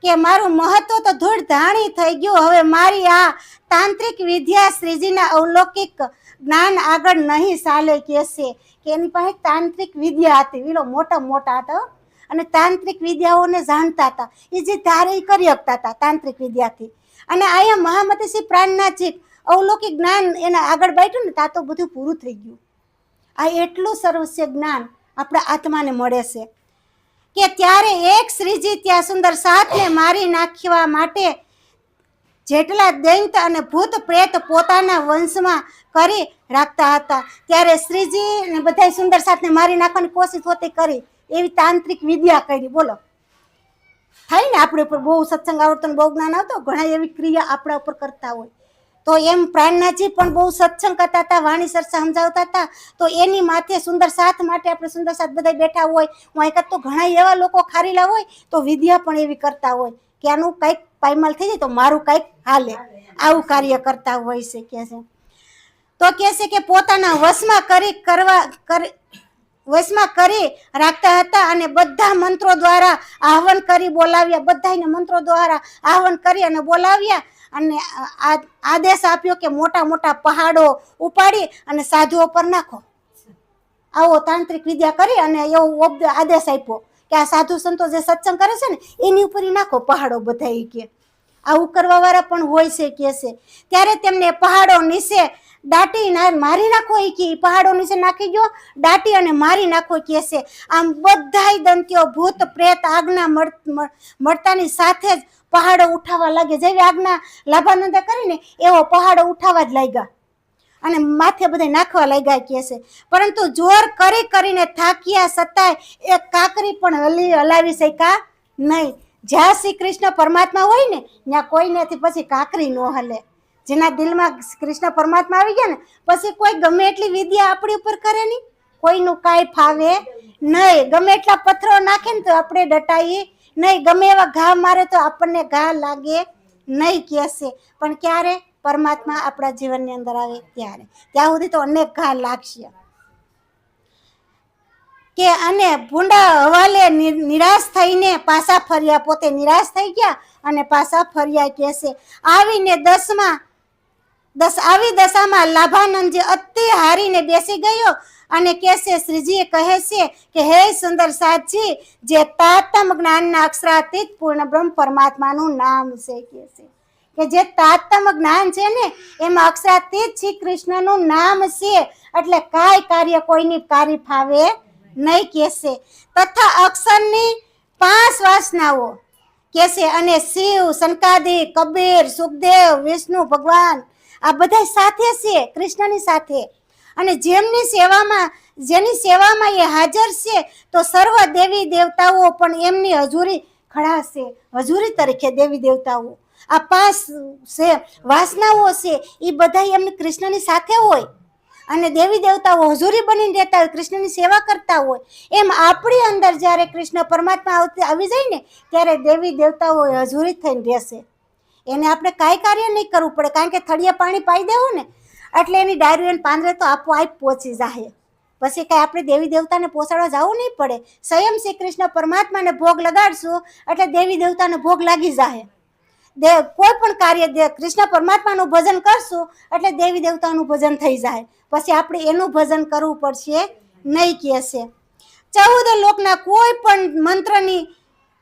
કે મારું મહત્વ તો ધૂળ ધાણી થઈ ગયું, હવે મારી આ તાંત્રિક વિદ્યા શ્રીજીના અવલૌકિક જ્ઞાન આગળ નહીં ચાલે કહેશે. કે એની પાસે તાંત્રિક વિદ્યા હતી, વિલો મોટા મોટા હતા અને તાંત્રિક વિદ્યાઓને જાણતા હતા, એ જે ધારે એ કરી શકતા હતા તાંત્રિક વિદ્યાથી. અને અહીંયા મહામતીશ્રી પ્રાણનાથજી અવલૌકિક જ્ઞાન એના આગળ બેઠું ને ત્યાં તો બધું પૂરું થઈ ગયું. આ એટલું સર્વસ્ય જ્ઞાન આપણા આત્માને મળે છે કે ત્યારે એક શ્રીજી ત્યાં સુંદર સાતને મારી નાખવા માટે જેટલા દૈત્ય અને ભૂત પ્રેત પોતાના વંશમાં કરી રાખતા હતા, ત્યારે શ્રીજી ને બધા સુંદર સાતને મારી નાખવાની કોશિશ હોતી કરી, એવી તાંત્રિક વિદ્યા કરી. બોલો, થાય ને આપણે ઉપર બહુ સત્સંગ આવડતો ને બહુ જ્ઞાન આવતો, ઘણા એવી ક્રિયા આપણા ઉપર કરતા હોય. તો એમ પ્રાણનાથજી પણ બહુ સત્સંગ કરતા હતા, વાણી સરસા સમજાવતા હતા. તો એની માથે સુંદર સાથ માટે આપણે સુંદર સાથ બધા બેઠા હોય, હું એક તો ઘણા એવા લોકો ખારીલા હોય તો વિદ્યા પણ એવી કરતા હોય કે આનું કંઈક પાયમાલ થઈ જાય તો મારું કંઈક હાલે, આવું કાર્ય કરતા હોય છે કે છે. તો કહે છે કે પોતાના વશમાં કરી રાખતા હતા અને બધા મંત્રો દ્વારા આહ્વાન કરી બોલાવ્યા, બધાને મંત્રો દ્વારા આહ્વાન કરી અને બોલાવ્યા અને આદેશ આપ્યો કે મોટા મોટા પહાડો ઉપાડી અને સાધુઓ પર નાખો. આવો તાંત્રિક વિદ્યા કરી અને એવો આદેશ આપ્યો કે આ સાધુ સંતો જે સત્સંગ કરે છે ને એની ઉપર નાખો પહાડો બધા. એ કે આવું કરવા વાળા પણ હોય છે કે છે. ત્યારે તેમને પહાડો નીચે દાટી મારી નાખો, એ કે પહાડો નીચે નાખી ગયો, દાટી અને મારી નાખો કે છે. આમ બધાય દંત્યો ભૂત પ્રેત આજ્ઞા મળતાની સાથે જ પહાડો ઉઠાવવા લાગે. જેવી આજ્ઞા લાભાનંદે કરીને એવો પહાડો ઉઠાવવા જ લાગ્યા અને માથે બધા નાખવા લાગ્યા કે છે. પરંતુ જોર કરીને થાક્યા છતાંય એક કાંકરી પણ હલાવી શક્યા નહીં. જ્યાં શ્રી કૃષ્ણ પરમાત્મા હોય ને ત્યાં કોઈનેથી પછી કાંકરી ન હલે. જેના દિલમાં કૃષ્ણ પરમાત્મા આવી ગયા ને પછી કોઈ ગમે એટલી વિદ્યા આપણી ઉપર કરે નહીં, કોઈનું કાંઈ ફાવે નહીં. ગમે એટલા પથ્થરો નાખે ને તો આપણે ડટાઈએ નહીં, ગમે એવા ઘા મારે તો આપણને ઘા લાગે નહીં કહેશે. પણ ક્યારે પરમાત્મા આપણા જીવનની અંદર આવે ત્યારે, ત્યાં સુધી તો અનેક ઘા લાગશે કે. અને ભૂંડા હવાલે નિરાશ થઈને પાછા ફર્યા, પોતે નિરાશ થઈ ગયા અને પાછા ફર્યા કહેશે. આવી દશામાં લાભાનંદજી અતિ હારીને બેસી ગયો અને કહેશે, શ્રીજી કહે છે કે હે સુંદર સાતજી, જે તાતમ જ્ઞાનના અક્ષરાતીત પૂર્ણ બ્રહ્મ પરમાત્માનું નામ છે કે જે તાતમ જ્ઞાન છે ને એમાં અક્ષરાતીત શ્રી કૃષ્ણનું નામ છે. એટલે કાંઈ કાર્ય કોઈની કાર્ય ફાવે નહીં કહેશે. તથા અક્ષરની 5 વાસનાઓ કહેશે અને શિવ, સનકાદિક, કબીર, સુખદેવ, વિષ્ણુ ભગવાન આ બધા સાથે છે કૃષ્ણની સાથે. અને જેની સેવામાં એ હાજર છે તો સર્વ દેવી દેવતાઓ પણ એમની હજુરી ખડા છે. હજુરી તરીકે દેવી દેવતાઓ આ 5 વાસનાઓ છે એ બધા એમની કૃષ્ણની સાથે હોય અને દેવી દેવતાઓ હજુરી બનીને રહેતા હોય, કૃષ્ણની સેવા કરતા હોય. એમ આપણી અંદર જ્યારે કૃષ્ણ પરમાત્મા આવી જાય ને ત્યારે દેવી દેવતાઓ હજુરી થઈને રહેશે. એને આપણે કાંઈ કાર્ય નહીં કરવું પડે, કારણ કે થળિયા પાણી પાઈ દેવું ને એટલે એની ડાયરી અને પાંદરે તો આપોઆપ પહોંચી જાય. પછી કાંઈ આપણે દેવી દેવતાને પહોંચાડવા જવું નહીં પડે. સ્વયં શ્રી કૃષ્ણ પરમાત્માને ભોગ લગાડશું એટલે દેવી દેવતાને ભોગ લાગી જાય. કોઈ પણ કાર્ય કૃષ્ણ પરમાત્માનું ભજન કરશું એટલે દેવી દેવતાનું ભજન થઈ જાય. પછી આપણે એનું ભજન કરવું પડશે નહીં કહેશે. 14 લોકના કોઈ પણ મંત્રની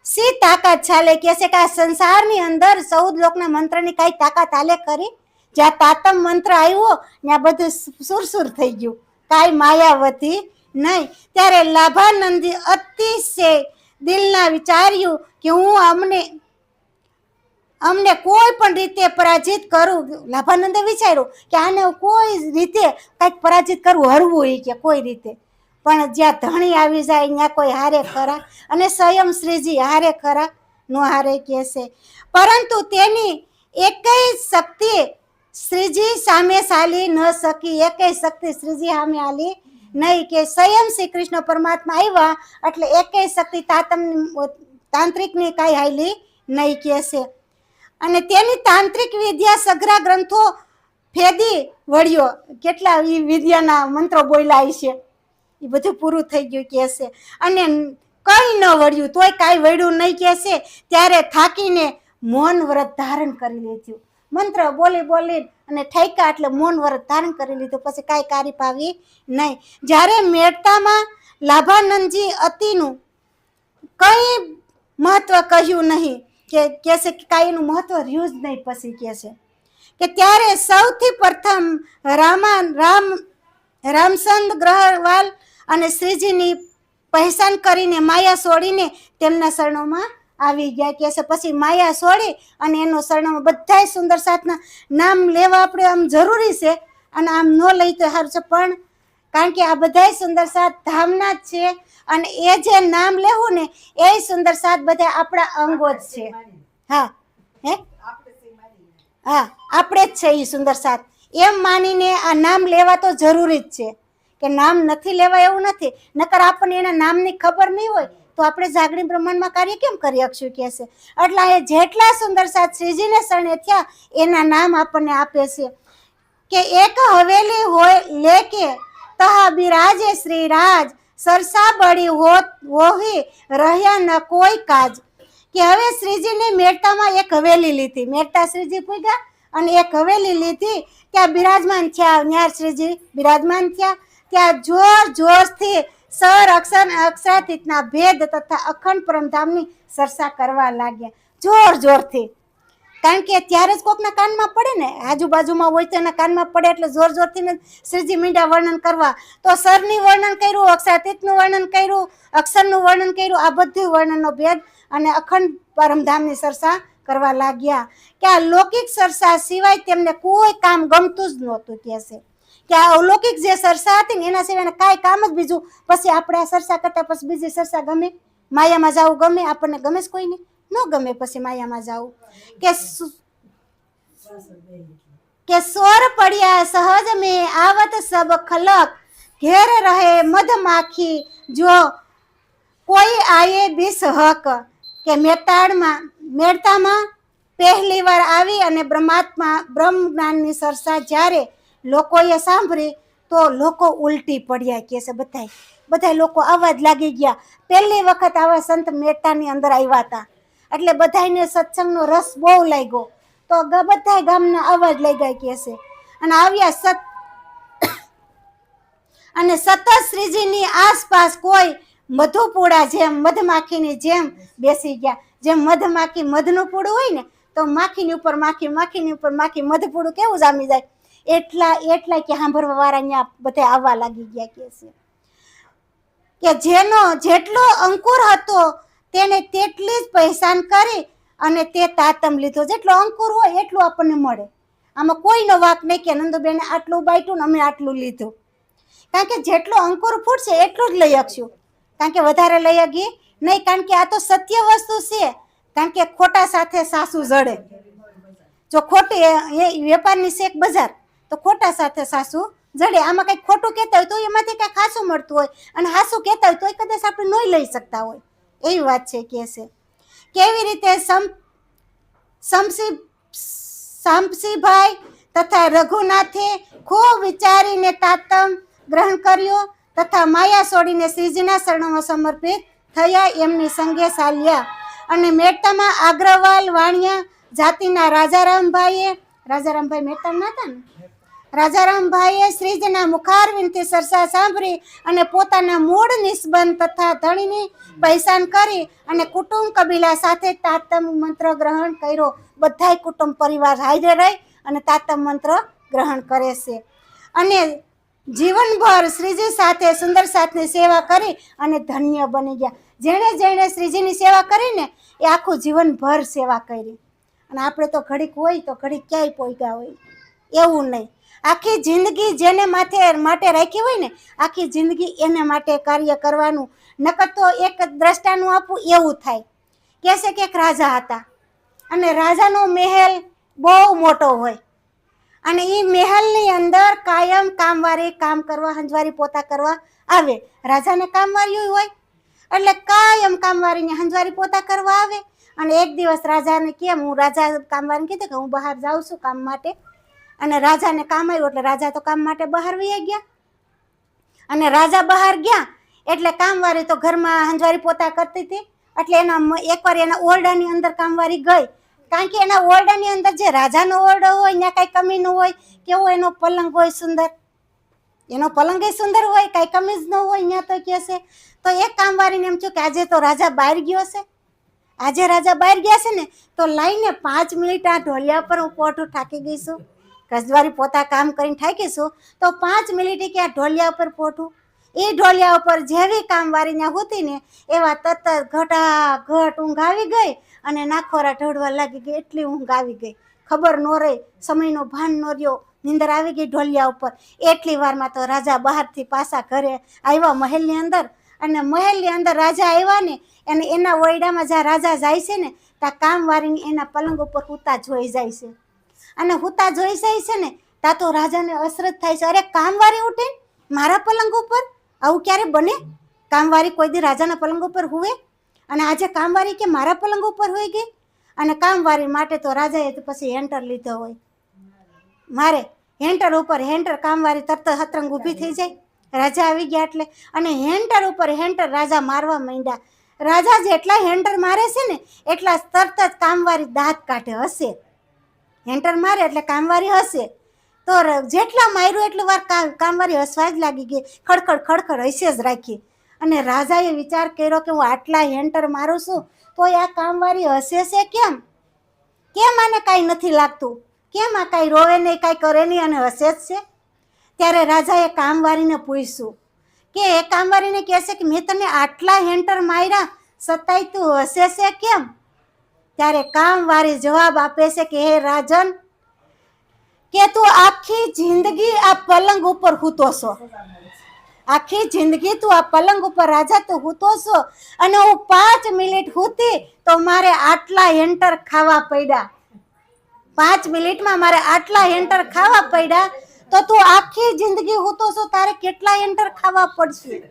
સી તાકાત ચાલે કહેશે કે આ સંસારની અંદર 14 લોકના મંત્રની કાંઈ તાકાત હાલે કરી? જ્યાં તાતમ મંત્ર આવ્યો ત્યાં બધું સુરસુર થઈ ગયું, કાંઈ માયાવતી નહીં. ત્યારે લાભાનંદી અતિશય દિલના વિચાર્યું કે હું અમને કોઈ પણ રીતે પરાજિત કરું. લાભાનંદે વિચાર્યું કે આને કોઈ રીતે કંઈક પરાજિત કરવું, હરવું હોય કે કોઈ રીતે. પણ જ્યાં ધણી આવી જાય ત્યાં કોઈ હારે ખરા, અને સ્વયં શ્રીજી હારે ખરા? નો હારે કહેશે. પરંતુ તેની એકેય શક્તિ શ્રીજી સામે ચાલી ન શકી. એકેય શક્તિ શ્રીજી સામે આલી નહીં કે સ્વયં શ્રી કૃષ્ણ પરમાત્મા આવ્યા એટલે એકેય શક્તિ તાંત્રિકની કાંઈ હાલી નહીં કહેશે. અને તેની તાંત્રિક વિદ્યા સઘરા ગ્રંથો ફેદી વળ્યો. કેટલા એ વિદ્યાના મંત્રો બોલાય છે એ બધું પૂરું થઈ ગયું કહેશે. અને કઈ ન વળ્યું તોય કાંઈ વળ્યું નહીં કહેશે, ત્યારે થાકીને મૌન વ્રત ધારણ કરી લીધું. મંત્ર બોલી બોલી અને ઠાક્યા એટલે મૌન વ્રત ધારણ કરી લીધું. પછી કાંઈ કારી પાવી નહીં. જ્યારે મેળતામાં લાભાનંદજી અતિનું કઈ મહત્વ કહ્યું નહીં, કે કહેશે કે કાંઈ એનું મહત્વ રહ્યું જ નહીં. પછી કહેશે કે ત્યારે સૌથી પ્રથમ રામચંદ ગ્રહવાલ અને શ્રીજીની પહેચાન કરીને માયા છોડીને તેમના શરણોમાં આવી ગયા. કે છે પછી માયા છોડી અને એનો શરણોમાં બધાય સુંદર સાથના નામ લેવા આપણે આમ જરૂરી છે, અને આમ ન લઈ તો સારું છે, પણ કારણ કે આ બધાય સુંદર સાથ ધામના જ છે, અને એ જે નામ લેવું ને એ સુંદર સાથ બધા આપણા અંગો જ છે. હા હે હા આપણે જ છે એ સુંદર સાથ, એમ માનીને આ નામ લેવા તો જરૂરી જ છે. કે નામ નથી લેવા એવું નથી, નકર આપણને એના નામની ખબર નહીં હોય તો આપણે જાગણી બ્રહ્માંડમાં કાર્ય કેમ કરી શકશું કે છે. એટલે એ જેટલા સુંદર સાથ શ્રીજીને શરણે થયા એના નામ આપણને આપે છે. કે એક હવેલી હોય લેકે તહા બિરાજે શ્રી રાજ, સરસા બળી હોવી રહ્યા ન કોઈ કાજ. કે હવે શ્રીજીને મેરતામાં એક હવેલી લીધી, મેરતા શ્રીજી પૂગ્યા અને એક હવેલી લીધી, ત્યાં બિરાજમાન થયા. ત્યાં શ્રીજી બિરાજમાન થયા, ત્યાં જોર જોરથી સર અક્ષરાતીતના ભેદ તથા અખંડ પરમધામની ચર્ચા કરવા લાગ્યા, જોર જોરથી. કારણ કે ત્યારે જ કોકના કાનમાં પડે ને, આજુબાજુમાં હોય તો એના કાનમાં પડે એટલે જોર જોરથી શ્રીજી મીંડા વર્ણન કરવા. તો સરની વર્ણન કર્યું, અક્ષરાતીતનું વર્ણન કર્યું, અક્ષરનું વર્ણન કર્યું, આ બધું વર્ણનનો ભેદ અને અખંડ પરમધામની ચર્ચા કરવા લાગ્યા. કે આ લૌકિક ચર્ચા સિવાય તેમને કોઈ કામ ગમતું જ નહોતું. કહે છે કે આ અલૌકિક જે ચર્ચા હતી ને એના સિવાય કાંઈ કામ જ બીજું. પછી આપણે આ ચર્ચા કરતા પછી બીજી ચર્ચા ગમે, માયામાં જવું ગમે, આપણને ગમે જ કોઈને ન ગમે પછી માયામાં જવું. કે સોર પડ્યા સહજ મેં આવત સબ ખલક, ઘેર રહે મધમાખી જો કોઈ આયે બીસ હક. કે મેળતામાં પહેલી વાર આવી અને બ્રહ્મ જ્ઞાનની ચર્ચા જ્યારે લોકોએ સાંભળી તો લોકો ઉલટી પડ્યા. કે છે બધા લોકો આવા જ લાગી ગયા. પહેલી વખત આવા સંત મેળતાની અંદર આવ્યા હતા એટલે બધાને સત્સંગનો રસ બહુ લાગ્યો, તો બધા ગામના આવા જ લઈ ગયા. કે છે અને આવ્યા અને સતત શ્રીજીની આસપાસ કોઈ મધુપૂડા જેમ મધમાખીની જેમ બેસી ગયા. જેમ મધમાખી મધનું પૂડું હોય ને તો માખીની ઉપર માખી, માખીની ઉપર માખી, મધપૂડું કેવું જામી જાય એટલા કે સાંભળવા વાળા અહીંયા બધા આવવા લાગી ગયા. કે જેનો જેટલો અંકુર હતો તેને તેટલી જ પહેચાન કરી અને તે તાતમ લીધો. જેટલો અંકુર હોય એટલું આપણને મળે. આમાં કોઈનો વાક નહીં કે નંદુબેને આટલું બાટ્યું ને અમે આટલું લીધું. કારણ કે જેટલો અંકુર ફૂટશે એટલું જ લઈ શકશું, કારણ કે વધારે લઈ શકીએ નહીં. કારણ કે આ તો સત્ય વસ્તુ છે. કારણ કે ખોટા સાથે સાસુ જડે. જો ખોટી વેપારની શેક બજાર તો ખોટા સાથે સાસુ જડે. આમાં કંઈક ખોટું કહેતા હોય તો એમાંથી કંઈક હાસું મળતું હોય, અને હાસું કહેતા હોય તો કદાચ આપણે નહીં લઈ શકતા હોય. એવી વાત છે. કે છે કેવી રીતે શામસીભાઈ તથા રઘુનાથે ખૂબ વિચારીને તાતમ ગ્રહણ કર્યો તથા માયા છોડીને શ્રીજીના શરણોમાં સમર્પિત થયા. એમની સંગે ચાલ્યા. અને મેળતામાં આગ્રવાલ વાણિયા જાતિના રાજારામભાઈ મહેતા હતા ને, રાજારામભાઈએ શ્રીજીના મુખારવિંદથી ચર્ચા સાંભળી અને પોતાના મૂળ નિસ્બંધ તથા ધણીની પહેચાન કરી અને કુટુંબ કબીલા સાથે તાતમ મંત્ર ગ્રહણ કર્યો. બધાય કુટુંબ પરિવાર હાજર રહી અને તાતમ મંત્ર ગ્રહણ કરે છે. અને જીવનભર શ્રીજી સાથે સુંદર સાથની સેવા કરી અને ધન્ય બની ગયા. જેણે શ્રીજીની સેવા કરીને એ આખું જીવનભર સેવા કરી. અને આપણે તો ઘડીક હોય તો ઘડીક ક્યાંય પહોંચ્યા હોય એવું નહીં. આખી જિંદગી જેને માટે રાખી હોય ને, આખી જિંદગી એને માટે કાર્ય કરવાનું. નકર તો એક દ્રષ્ટાનું આપવું એવું થાય. કહેશે કે એક રાજા હતા અને રાજાનો મહેલ બહુ મોટો હોય અને એ મહેલની અંદર કાયમ કામવારી કામ કરવા, હંજવારી પોતા કરવા આવે. રાજાને કામવારી હોય એટલે કાયમ કામવારીને હંજવારી પોતા કરવા આવે. અને એક દિવસ રાજાને કેમ, હું રાજા કામવારીને કીધું કે હું બહાર જાઉં છું કામ માટે, અને રાજાને કામ આવ્યું એટલે રાજા તો કામ માટે બહાર વહી ગયા. અને રાજા બહાર ગયા એટલે કામવારી તો ઘરમાં હંજવારી પોતા કરતી હતી, એટલે એકવાર એના ઓરડાની અંદર કામવારી ગઈ, કારણ કે એના ઓરડાની અંદર જે રાજાનો ઓરડો હોય ત્યાં કાંઈ કમી ન હોય, કેવો એનો પલંગ હોય સુંદર, એનો પલંગ સુંદર હોય, કાંઈ કમી જ ન હોય ત્યાં તો કે છે. તો એક કામવારીને એમ થયું કે આજે તો રાજા બહાર ગયો છે, આજે રાજા બહાર ગયા છે ને, તો લઈને 5 મિનિટ આ ઢોલિયા પર હું પોઠું થાકી ગઈ છું, કસવારી પોતા કામ કરીને થાકી છું, તો 5 મિનિટે કે આ ઢોલિયા ઉપર પોઠું. એ ઢોલિયા ઉપર જેવી કામવારી ત્યાં હોતી ને એવા તરત ઘટાઘટ ઊંઘ આવી ગઈ અને નાખોરા ઢળવા લાગી ગઈ, એટલી ઊંઘ આવી ગઈ, ખબર ન રહી, સમયનો ભાન ન રહ્યો, નીંદર આવી ગઈ ઢોલિયા ઉપર. એટલી વારમાં તો રાજા બહારથી પાછા ઘરે આવ્યા મહેલની અંદર, અને મહેલની અંદર રાજા આવ્યા ને અને એના ઓરડામાં જ્યાં રાજા જાય છે ને ત્યાં કામવારીને એના પલંગ ઉપર હુતા જોઈ જાય છે, અને હુતા જોઈ જાય છે ને ત્યાં તો રાજાને અસરત થાય છે, અરે કામવારી ઉઠે મારા પલંગ ઉપર, આવું ક્યારે બને? કામવારી કોઈ દી રાજાના પલંગ ઉપર હુવે, અને આજે કામવારી કે મારા પલંગ ઉપર હોઈ ગઈ. અને કામવારી માટે તો રાજાએ તો પછી હેન્ટર લીધો હોય, મારે હેન્ટર ઉપર હેન્ટર, કામવારી તરત હતરંગ ઊભી થઈ જાય, રાજા આવી ગયા એટલે, અને હેન્ટર ઉપર હેન્ટર રાજા મારવા માંડ્યા. રાજા જેટલા હેન્ટર મારે છે ને એટલા તરત જ કામવારી દાંત કાઢે, હશે, હેન્ટર મારે એટલે કામવારી હશે. તો જેટલા માર્યું એટલી વાર કામવારી હસવા જ લાગી ગઈ, ખડખડ ખડખડ હસે જ રાખી. અને રાજાએ વિચાર કર્યો કે હું આટલા હેન્ટર મારું છું તો આ કામવારી હસે છે કેમ? કેમ આને કાંઈ નથી લાગતું? કેમ આ કાંઈ રોવે નહીં, કાંઈ કરે નહીં અને હસે જ છે? ત્યારે રાજાએ કામવારીને પૂછ્યું કે એ કામવારીને કહેશે કે મેં તને આટલા હેન્ટર માર્યા છતાંય તું હસે છે કેમ? ત્યારે કામવારી જવાબ આપે છે કે હે રાજન, કે તું આખી જિંદગી આ પલંગ ઉપર હૂતો છો, આખી જિંદગી તું આ પલંગ ઉપર રાજા તું હૂતો છો, અને હું 5 મિનિટ હૂતી તો મારે આટલા હેન્ટર ખાવા પડ્યા, 5 મિનિટમાં મારે આટલા હેન્ટર ખાવા પડ્યા, તો તું આખી જિંદગી હૂતો છો, તારે કેટલા હેન્ટર ખાવા પડશે?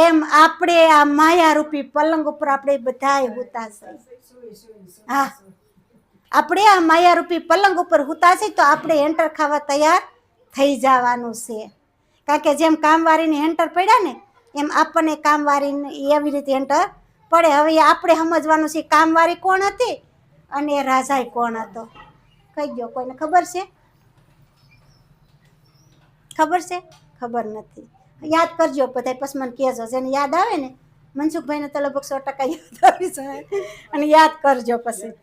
એમ આપણે આ માયારૂપી પલંગ ઉપર આપણે બધાય હૂતા છે. હા, આપણે આ માયારૂપી પલંગ ઉપર હૂતા છે તો આપણે હેન્ટર ખાવા તૈયાર થઈ જવાનું છે, કારણ કે જેમ કામવારીને હેન્ટર પડ્યા ને એમ આપણને કામવારીને એવી રીતે હેન્ટર પડે. હવે આપણે સમજવાનું છે કામવારી કોણ હતી અને રાજાએ કોણ હતો. કહી ગયો, કોઈને ખબર છે? ખબર છે? ખબર નથી, યાદ કરજો બધા, પછી મને કહેજો, જેને યાદ આવે ને, મનસુખભાઈને તો લગભગ 100% યાદ આવી જાય, અને યાદ કરજો પછી.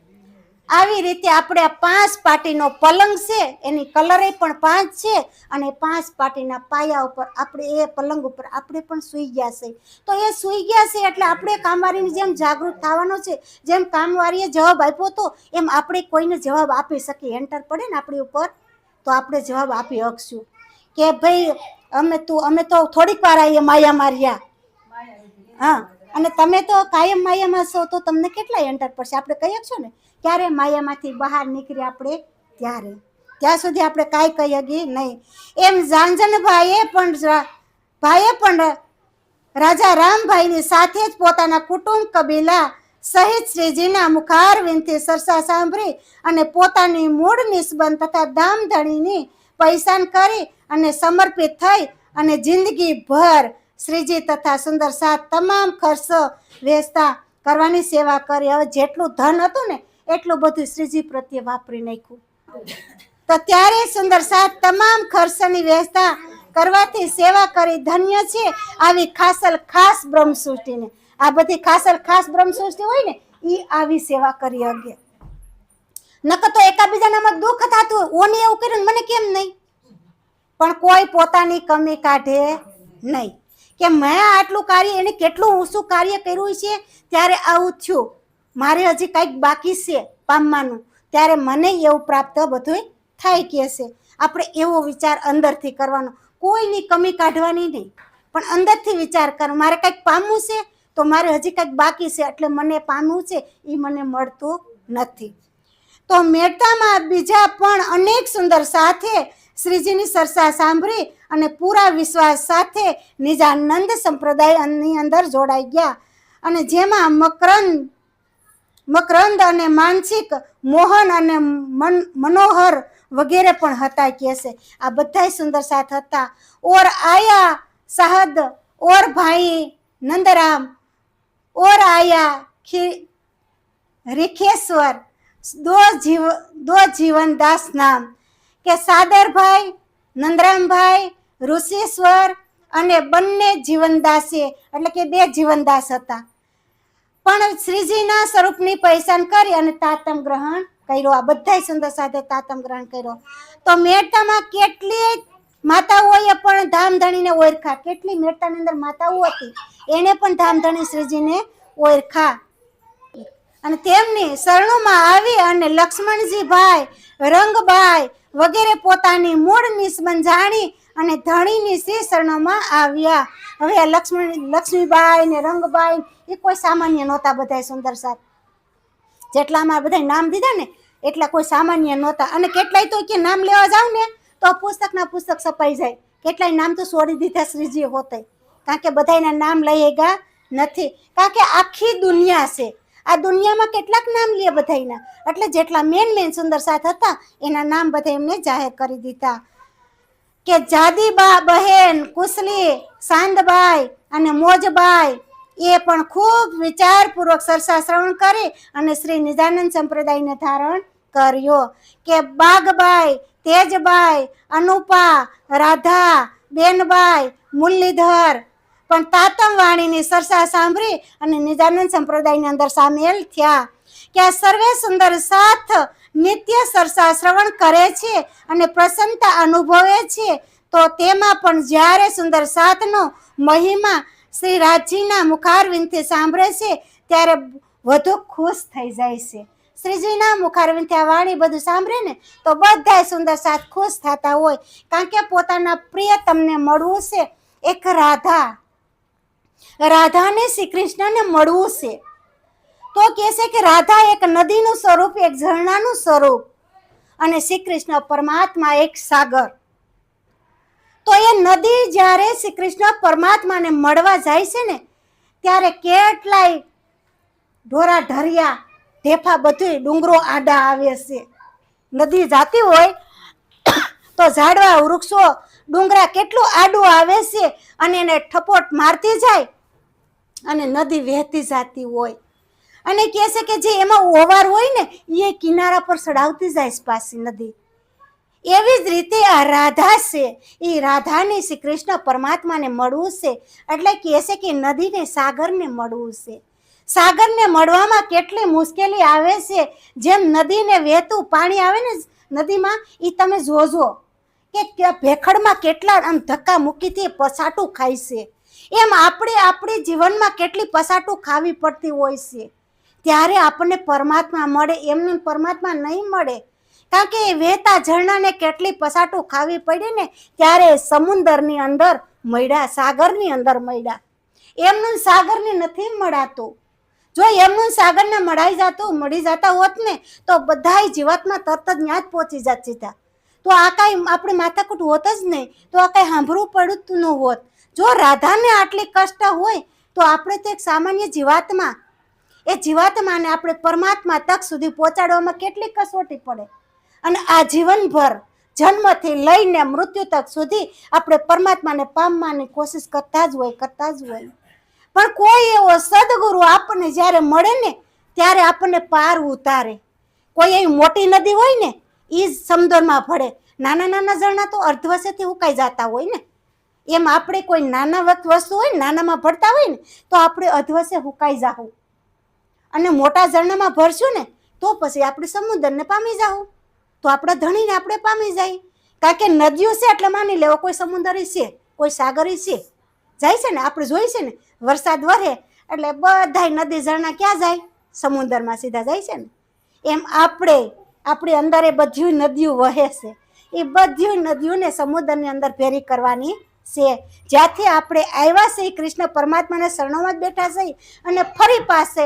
આવી રીતે આપણે આ 5 પાટીનો પલંગ છે, એની કલરે પણ 5 છે, અને 5 પાટીના પાયા ઉપર આપણે એ પલંગ ઉપર આપણે પણ સૂઈ ગયા છે. તો એ સૂઈ ગયા છે એટલે આપણે કામવારીની જેમ જાગૃત થવાનો છે. જેમ કામવારીએ જવાબ આપ્યો હતો એમ આપણે કોઈને જવાબ આપી શકીએ. હેન્ટર પડે ને આપણી ઉપર તો આપણે જવાબ આપી શકશું કે ભાઈ અમે તો થોડીક વાર આવીએ માયા માર્યા, હા, અને તમે તો કાયમ માયામાં છો, તો તમને કેટલા હેન્ટર પડશે? આપણે કહી શકશું ને ક્યારે માયામાંથી બહાર નીકળી આપણે ત્યારે, ત્યાં સુધી આપણે કાંઈ કહી શકીએ નહીં. એમ જાંજનભાઈએ પણ રાજા રામભાઈની સાથે જ પોતાના કુટુંબ કબીલા સહિત શ્રીજીના મુખારવિંદથી સરસા સાંભળી અને પોતાની મૂળ નિસ્બંધ તથા ધામધણીની પૈસાન કરી અને સમર્પિત થઈ અને જિંદગીભર શ્રીજી તથા સુંદર સાથ તમામ ખર્ચ વેચતા કરવાની સેવા કરી. હવે જેટલું ધન હતું ને એટલું બધું શ્રીજી પ્રત્યે વાપરી નાખ્યું. તો ત્યારે સુંદર સાથ તમામ ખર્ચની વ્યવસ્થા કરવાથી સેવા કરી ધન્ય છે આવી ખાસ બ્રહ્મસૃષ્ટિને. આ બધી ખાસ બ્રહ્મસૃષ્ટિ હોય ને એ આવી સેવા કરી અગે. નકર તો એકાબીજાનામાં દુઃખ થતું, ઓને એવું કર્યું મને કેમ નહીં, પણ કોઈ પોતાની કમી કાઢે નહીં કે મેં આટલું કાર્ય, એને કેટલું ઊંચું કાર્ય કર્યું છે ત્યારે આવું થયું, મારે હજી કંઈક બાકી છે પામવાનું, ત્યારે મને એવું પ્રાપ્ત બધું થાય કે છે. આપણે એવો વિચાર અંદરથી કરવાનો, કોઈની કમી કાઢવાની નહીં, પણ અંદરથી વિચાર કરો મારે કંઈક પામવું છે તો મારે હજી કંઈક બાકી છે, એટલે મને પામવું છે એ મને મળતું નથી. તો મેળતામાં બીજા પણ અનેક સુંદર સાથે શ્રીજીની સરસા સાંભળી અને પૂરા વિશ્વાસ સાથે નિજાનંદ સંપ્રદાયની અંદર જોડાઈ ગયા, અને જેમાં મકરંદ અને માનસિક મોહન અને મનોહર વગેરે પણ હતા કે છે. આ બધા સુંદર સાથ હતા. ઓર આયા सहद और भाई नंदराम और आया रिखेश्वर दो जीवन दास नाम કે સાદરભાઈ નંદરામભાઈ ઋષિશ્વર અને બંને જીવનદાસે એટલે કે બે જીવનદાસ હતા પણ શ્રીજીના સ્વરૂપની પહેચાન કરી અને તાતમ ગ્રહણ કર્યો આ બધાય સુંદર સાથે તાતમ ગ્રહણ કર્યો તો મેળતામાં કેટલી માતાઓએ પણ ધામધણીને ઓળખા કેટલી મેળતાની અંદર માતાઓ હતી એને પણ ધામધણી શ્રીજીને ઓળખા અને તેમની શરણોમાં આવી અને લક્ષ્મણજી ભાઈ રંગબાઈ વગેરે પોતાની મૂળ નિસ્બંધ જાણી અને ધણીની શ્રી શરણોમાં આવ્યા હવે આ લક્ષ્મીબાઈ ને રંગબાઈ એ કોઈ સામાન્ય નહોતા બધા સુંદર સાથ જેટલામાં બધા નામ દીધા ને એટલા કોઈ સામાન્ય નહોતા અને કેટલાય તો કે નામ લેવા જાવ ને તો પુસ્તક છપાઈ જાય કેટલાય નામ તો છોડી દીધા શ્રીજી હોતે કારણ કે બધાના નામ લઈ ગયા નથી કારણ કે આખી દુનિયા છે આ દુનિયામાં કેટલાક નામ લે બધાના એટલે જેટલા મેન સુંદર સાથ હતા એના નામ બધા એમને જાહેર કરી દીધા કે જાદીબા બહેન કુસલી સાંદબાઈ અને મોજબાઈ એ પણ ખૂબ વિચારપૂર્વક સરસા શ્રવણ કરી અને શ્રી નિજાનંદ સંપ્રદાયને ધારણ કર્યો કે બાગબાઈ તેજબાઈ અનુપા રાધા બેનબાઈ મુરલીધર પણ તાતમ વાણીની સરસા સાંભળી અને નિજાનંદ સંપ્રદાયની અંદર સામેલ થયા કે આ સર્વે સુંદર સાથ નિત્ય સરસા શ્રવણ કરે છે અને પ્રસન્નતા અનુભવે છે તો તેમાં પણ જ્યારે સુંદર સાથનો મહિમા શ્રી રાજજીના મુખારવિંદથી સાંભળે છે ત્યારે વધુ ખુશ થઈ જાય છે શ્રીજીના મુખારવિંદથી આ વાણી બધું સાંભળે ને તો બધા સુંદર સાથ ખુશ થતા હોય કારણ કે પોતાના પ્રિય તમને મળવું છે એક રાધાને શ્રી કૃષ્ણને મળવું છે તો કહે છે કે રાધા એક નદીનું સ્વરૂપ એક ઝરણાનું સ્વરૂપ અને શ્રી કૃષ્ણ પરમાત્મા એક સાગર તો એ નદી જ્યારે શ્રી કૃષ્ણ પરમાત્માને મળવા જાય છે ને ત્યારે કેટલાય ઢોરા ઢરિયા ઢેફા બધું ડુંગરો આડા આવે છે નદી જાતી હોય તો ઝાડવા વૃક્ષો ડુંગરા કેટલું આડું આવે છે અને એને ઠપોટ મારતી જાય અને નદી વહેતી જતી હોય અને કહે છે કે જે એમાં ઓવાર હોય ને એ કિનારા પર ચડાવતી જાય પાછી નદી એવી જ રીતે આ રાધા છે એ રાધાને શ્રી કૃષ્ણ પરમાત્માને મળવું છે એટલે કહે છે કે નદીને સાગરને મળવું છે સાગરને મળવામાં કેટલી મુશ્કેલી આવે છે જેમ નદીને વહેતું પાણી આવે ને નદીમાં એ તમે જોજો કે ભેખડમાં કેટલા આમ ધક્કા મૂકીથી પસાટું ખાય છે એમ આપણી જીવનમાં કેટલી પસાટું ખાવી પડતી હોય છે ત્યારે આપણને પરમાત્મા મળે એમને પરમાત્મા નહીં મળે કારણ કે એ વહેતા ઝરણાને કેટલી પસાટું ખાવી પડી ને ત્યારે સમુદ્રની અંદર મળ્યા સાગરની અંદર મળ્યા એમનું સાગરને નથી મળાતું જો એમનું સાગરને મળી જતા હોત ને તો બધા જીવાતમાં તરત જ ત્યાં જ પહોંચી જાત સીધા તો આ કાંઈ આપણે માથાકૂટ હોત જ નહીં તો આ કાંઈ સાંભળવું પડતું ન હોત જો રાધાને આટલી કષ્ટ હોય તો આપણે તો એક સામાન્ય જીવાતમાં એ જીવાત્માને આપણે પરમાત્મા તક સુધી પહોંચાડવામાં કેટલી કસોટી પડે અને આ જીવનભર જન્મથી લઈને મૃત્યુ તક સુધી આપણે પરમાત્માને પામવાની કોશિશ કરતા જ હોય પણ કોઈ એવો સદગુરુ આપણને જ્યારે મળે ને ત્યારે આપણને પાર ઉતારે કોઈ એવી મોટી નદી હોય ને એ સમુદ્રમાં ભળે નાના ઝરણા તો અર્ધવસેથી ઉકાઈ જતા હોય ને એમ આપણે કોઈ નાના વસ્તુ હોય ને નાનામાં ભળતા હોય ને તો આપણે અધવસે હુકાઈ જાવું અને મોટા ઝરણામાં ભરશું ને તો પછી આપણે સમુદ્રને પામી જાવું તો આપણા ધણીને આપણે પામી જાય કારણ કે નદીઓ છે એટલે માની લેવો કોઈ સમુદ્રી છે કોઈ સાગરી છે જાય છે ને આપણે જોઈ છે ને વરસાદ વરે એટલે બધા નદી ઝરણા ક્યાં જાય સમુદ્રમાં સીધા જાય છે ને એમ આપણી અંદર એ બધી નદીઓ વહે છે એ બધી નદીઓને સમુદ્રની અંદર ભેરી કરવાની છે જ્યાંથી આપણે આવ્યા છે કૃષ્ણ પરમાત્માના શરણોમાં જ બેઠા છે અને ફરી પાસે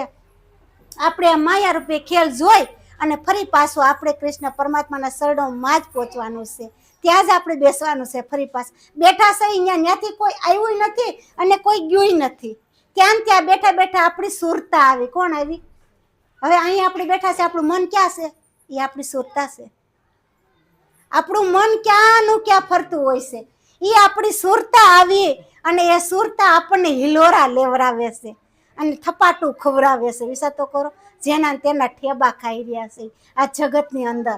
આપણે આ માયા રૂપે ખેલ જોઈ અને ફરી પાછું આપણે કૃષ્ણ પરમાત્માના શરણોમાં જ પહોંચવાનું છે ત્યાં જ આપણે બેસવાનું છે ફરી પાછું બેઠા છે ત્યાંથી કોઈ આવ્યું નથી અને કોઈ ગયું નથી ત્યાં બેઠા આપણી સુરતા આવી કોણ આવી હવે અહીંયા આપણે બેઠા છે આપણું મન ક્યાં છે એ આપણી સુરતા છે આપણું મન ક્યાંનું ક્યાં ફરતું હોય છે એ આપણી સુરતા આવી અને એ સુરતા આપણને હિલોરા લેવરાવે છે અને થપાટું ખવરાવે છે. વિચાર તો કરો, જેના તેના ઠેબા ખાઈ રહ્યા છે આ જગતની અંદર.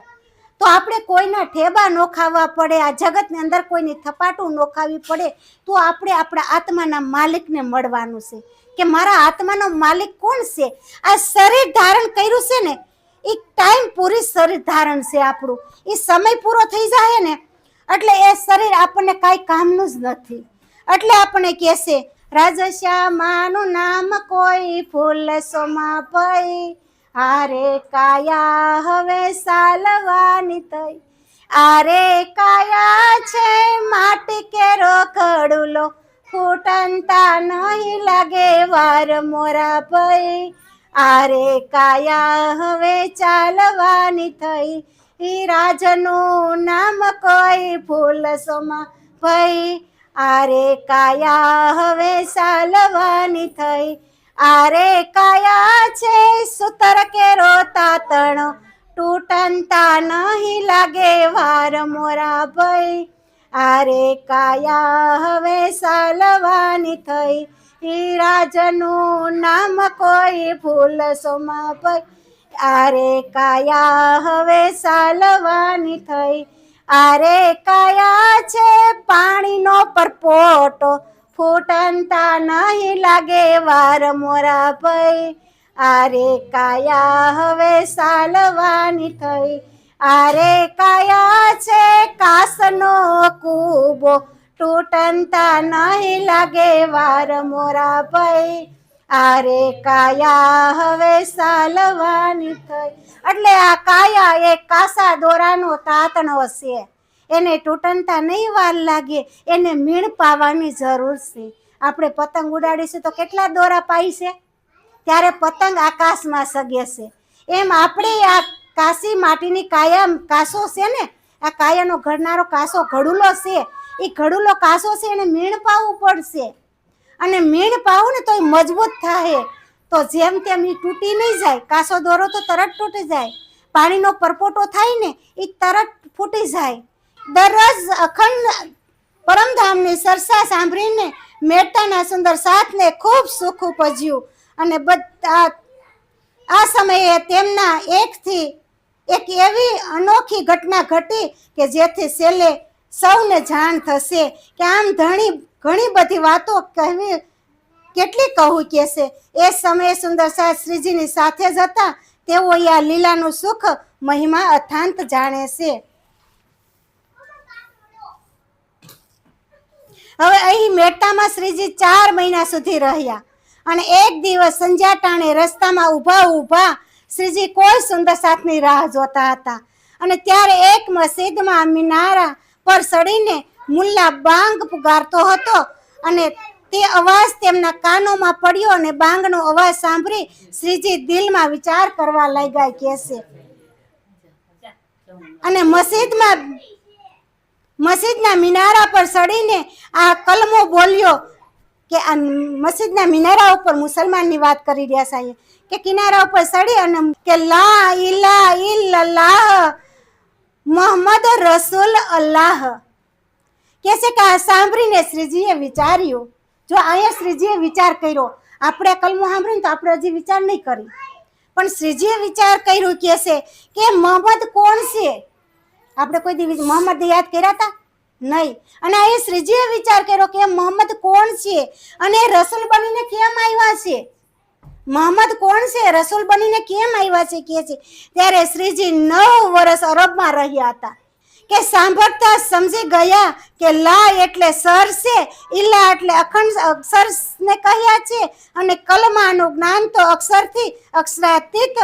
તો આપણે કોઈના ઠેબા ન ખાવા પડે, આ જગતની અંદર કોઈની થપાટું ન ખાવી પડે, તો આપણે આપણા આત્માના માલિકને મળવાનું છે. કે મારા આત્માનો માલિક કોણ છે? આ શરીર ધારણ કર્યું છે ને, એ ટાઈમ પૂરી શરીર ધારણ છે આપણું. એ સમય પૂરો થઈ જાય ને એટલે એ શરીર આપણને કાંઈ કામનું જ નથી. એટલે આપણે કહેશે, રાજશ્યામાનું નામ કોઈ ફૂલ સોમાં પઈ, આરે કાયા હવે સાલવાની થઈ. આરે કાયા છે માટી કેરો કડુલો, ફૂટનતા નહીં લાગે વાર મોરા પઈ. આરે કાયા હવે ચાલવાની થઈ, ઈ રાજનું નામ કોઈ ફૂલ સોમાં પઈ. આરે કાયા હવે ચાલવાની થઈ. આરે કાયા છે સુતર કેરો તાતણો, તૂટનતા નહીં લાગે વાર મોરા ભઈ. આરે કાયા હવે ચાલવાની થઈ, ઈ રાજનું નામ કોઈ ફૂલ સોમાં પઈ. આરે કાયા હવે ચાલવાની થઈ. આરે કાયા છે પાણીનો પરપોટો, ફૂટનતા નહીં લાગે વાર મોરા ભઈ. આરે કાયા હવે ચાલવાની થઈ. આરે કાયા છે કાસનો કૂબો, તૂટનતા નહીં લાગે વાર મોરા ભઈ. આરે કાયા હવે ચાલવાની થઈ. એટલે આ કાયા એ કાસા દોરાનો તાતણો છે, એને તૂટનતા નહીં વાર લાગે, એને મીણ પાવાની જરૂર છે. આપણે પતંગ ઉડાડીશું તો કેટલા દોરા પાઈ છે, ત્યારે પતંગ આકાશમાં સગે છે. એમ આપણે આ કાશી માટીની કાયા કાસો છે ને, આ કાયાનો ઘડનારો કાસો ઘડુલો છે, એ ઘડુલો કાસો છે એને મીણ પાવવું પડશે. અને મીણ પાવું ને તો એ મજબૂત થાય. તો જેમ તેમ એ તૂટી નહીં જાય. કાસો દોરો તો તરત તૂટી જાય, પાણીનો પરપોટો થાય ને એ તરત ફૂટી જાય. દરરોજ અખંડ પરમધામની સરસા સાંભળીને મહેતાના સુંદર સાથને ખૂબ સુખ ઉપજ્યું. અને બધા આ સમયે તેમના એકથી એક એવી અનોખી ઘટના ઘટી કે જેથી છેલ્લે સૌને જાણ થશે કે આમ ઘણી બધી વાતો કહેવી, કેટલી કહું કહેશે. એ સમયે સુંદર સાથ શ્રીજીની સાથે જ હતા. તેઓ આ લીલાનું સુખ મહિમા અથાંત જાણે છે. હવે અહીં મહેતામાં શ્રીજી 4 મહિના સુધી રહ્યા. અને એક દિવસ સંજાટાણે રસ્તામાં ઊભા શ્રીજી કોઈ સુંદર સાથની રાહ જોતા હતા. અને ત્યારે એક મસ્જિદમાં મિનારા પર ચડીને મુલ્લા બાંગ પુકારતો હતો અને તે અવાજ તેમના કાનોમાં પડ્યો. અને બાંગનો અવાજ સાંભળી શ્રીજી દિલમાં વિચાર કરવા લાગ્યા કહેશે. અને મસ્જિદના મિનારા પર ચડીને આ કલમો બોલ્યો કે આ મસ્જિદના મિનારા ઉપર મુસલમાનની વાત કરી રહ્યા છે કે કિનારા ઉપર ચડી અને કે લા ઇલાહા ઇલ્લલ્લાહ મુહમ્મદ રસૂલ અલ્લાહ કે છે. કે આ સાંભળીને શ્રીજીએ વિચાર્યું. જો અહીંયા શ્રીજીએ વિચાર કર્યો, આપણે કલમો સાંભળીને તો આપણે હજી વિચાર નહીં કરી, પણ શ્રીજીએ વિચાર કર્યું કે છે કે મોહમ્મદ કોણ છે. આપણે કોઈ દિવસ મોહમ્મદ યાદ કર્યા હતા નહીં. અને અહીં શ્રીજીએ વિચાર કર્યો કે મોહમ્મદ કોણ છે અને રસૂલ બનીને કેમ આવ્યા છે. મોહમ્મદ કોણ છે, રસૂલ બનીને કેમ આવ્યા છે કે છે. ત્યારે શ્રીજી 9 વર્ષ અરબમાં રહ્યા હતા કે સાંભળતા સમજી ગયા કે લા એટલે સર છે, ઇલ્લા એટલે અખંડ અક્ષરને કહ્યા છે, અને કલમાનું જ્ઞાન તો અક્ષરથી અક્ષરાતીત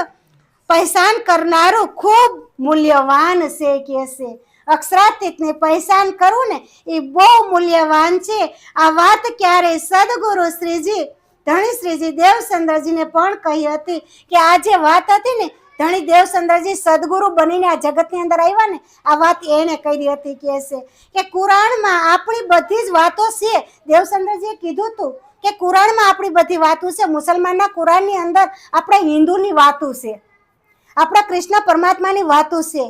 પહેચાન કરનારું ખૂબ મૂલ્યવાન છે કે છે. અક્ષરાતીતને પહેચાન કરવું ને એ બહુ મૂલ્યવાન છે. આ વાત ક્યારે સદગુરુ શ્રીજી ધણી શ્રીજી દેવચંદ્રજીને પણ કહી હતી કે આ જે વાત હતી ને, ધણી દેવચંદ્રજી સદગુરુ બનીને આ જગતની અંદર આવ્યા ને, આ વાત એને કરી હતી કે છે કે કુરાનમાં આપણી બધી જ વાતો છે. દેવચંદ્રજીએ કીધું હતું કે કુરાનમાં આપણી બધી વાતો છે. મુસલમાનના કુરાનની અંદર આપણે હિન્દુની વાતો છે, આપણા કૃષ્ણ પરમાત્માની વાતો છે.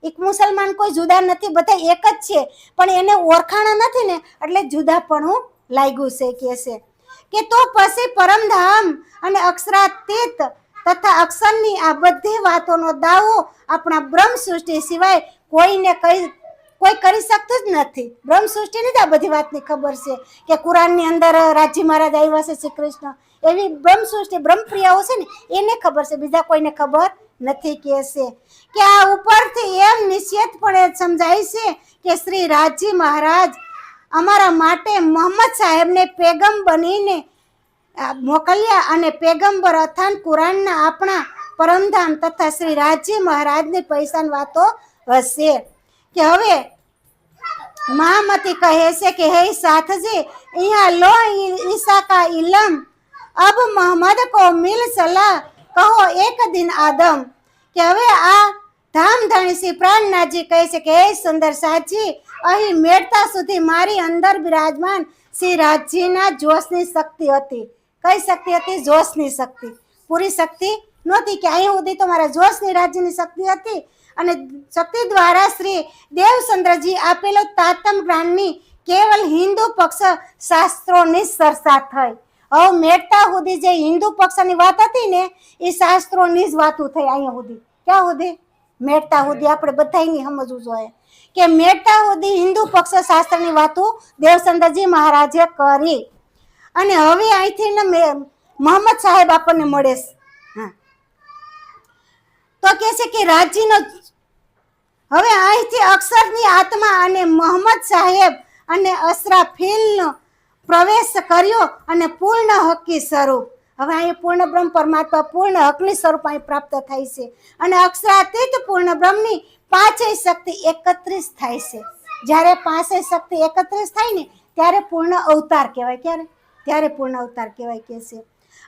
એક મુસલમાન કોઈ જુદા નથી, બધા એક જ છે, પણ એને ઓળખાણા નથી ને એટલે જુદાપણું લાગ્યું છે કે તો પછી પરમધામ અને અક્ષરાતીત તથા અક્ષરની આ બધી વાતોનો દાવો આપણા બ્રહ્મ સૃષ્ટિ સિવાય કોઈ કરી શકતું જ નથી. બ્રહ્મ સૃષ્ટિની જ આ બધી વાતની ખબર છે કે કુરાનની અંદર રાજી મહારાજ આવ્યા છે, શ્રી કૃષ્ણ, એવી બ્રહ્મ સૃષ્ટિ બ્રહ્મપ્રિયાઓ છે ને એને ખબર છે, બીજા કોઈને ખબર નથી. કે આ ઉપરથી એમ નિશ્ચિતપણે સમજાય છે કે શ્રી રાજી મહારાજ અમારા માટે મોહમ્મદ સાહેબને પેગમ બનીને મોકલ્યા અને પેગમ્બર અથાન કુરાનના આપણા પરમધામ તથા શ્રી રાજી મહારાજની પૈસાની વાતો હશે. કે હવે મહામતી કહે છે કે હે સાથજી, અહીંયા લો ઈસા કા ઇલમ, અબ મોહમ્મદ કો મિલ સલાહ, કહો એક દિન આદમ. કે હવે આ ધામધણી શ્રી પ્રાણનાથજી કહે છે કે હે સુંદર સાજી, અહીં મેળતા સુધી મારી અંદર બિરાજમાન શ્રી રાજજીના જોશની શક્તિ હતી. કઈ શક્તિ હતી? જોશની શક્તિ. પૂરી શક્તિ નહોતી કે અહીં સુધી તો મારા જોશની રાજ્યની શક્તિ હતી, અને શક્તિ દ્વારા શ્રી દેવચંદ્રજી આપેલો તાતમ જ્ઞાનની કેવલ હિન્દુ પક્ષ શાસ્ત્રોની ચર્ચા થઈ. હવે મેળતા સુધી જે હિન્દુ પક્ષની વાત હતી ને એ શાસ્ત્રોની જ વાતો થઈ. અહીંયા સુધી ક્યાં સુધી? મેળતા સુધી. આપણે બધાની સમજવું જોઈએ કે મેળતા સુધી હિન્દુ પક્ષ શાસ્ત્રની વાતો દેવચંદ્રજી મહારાજે કરી, અને હવે અહીંથી મોહમ્મદ સાહેબ આપણને મળે છે. તો કે છે કે રાજ્યનો હવે અહીંથી અક્ષરની આત્મા અને મોહમ્મદ સાહેબ અને અસરાફીલનો પ્રવેશ કર્યો અને પૂર્ણ હકી સ્વરૂપ. હવે અહીં પૂર્ણ બ્રહ્મ પરમાત્મા પૂર્ણ હકની સ્વરૂપ અહીં પ્રાપ્ત થાય છે, અને અક્ષરાતીત પૂર્ણ બ્રહ્મની પાંચેય શક્તિ એકત્રિત થાય છે. જ્યારે પાંચેય શક્તિ એકત્રિત થાય ને ત્યારે પૂર્ણ અવતાર કહેવાય. ક્યારે? ત્યારે પૂર્ણ અવતાર કહેવાય કે છે.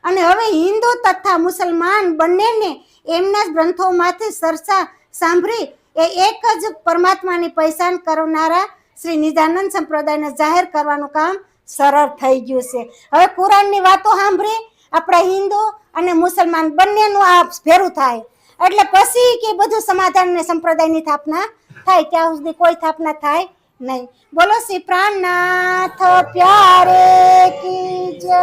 અને હવે હિન્દુ તથા મુસલમાન બંનેને એમના જ ગ્રંથોમાંથી ચર્ચા સાંભળી એ એક જ પરમાત્માની પહેચાન કરનારા શ્રી નિજાનંદ સંપ્રદાયને જાહેર કરવાનું કામ સરળ થઈ ગયું છે. હવે કુરાનની વાતો સાંભળી આપણા હિન્દુ અને મુસલમાન બંનેનું આ ભેરું થાય એટલે પછી કે બધું સમાધાન ને સંપ્રદાયની સ્થાપના થાય. ત્યાં સુધી કોઈ સ્થાપના થાય નહીં. બોલો શ્રી પ્રાણનાથ પ્યારે કી જય.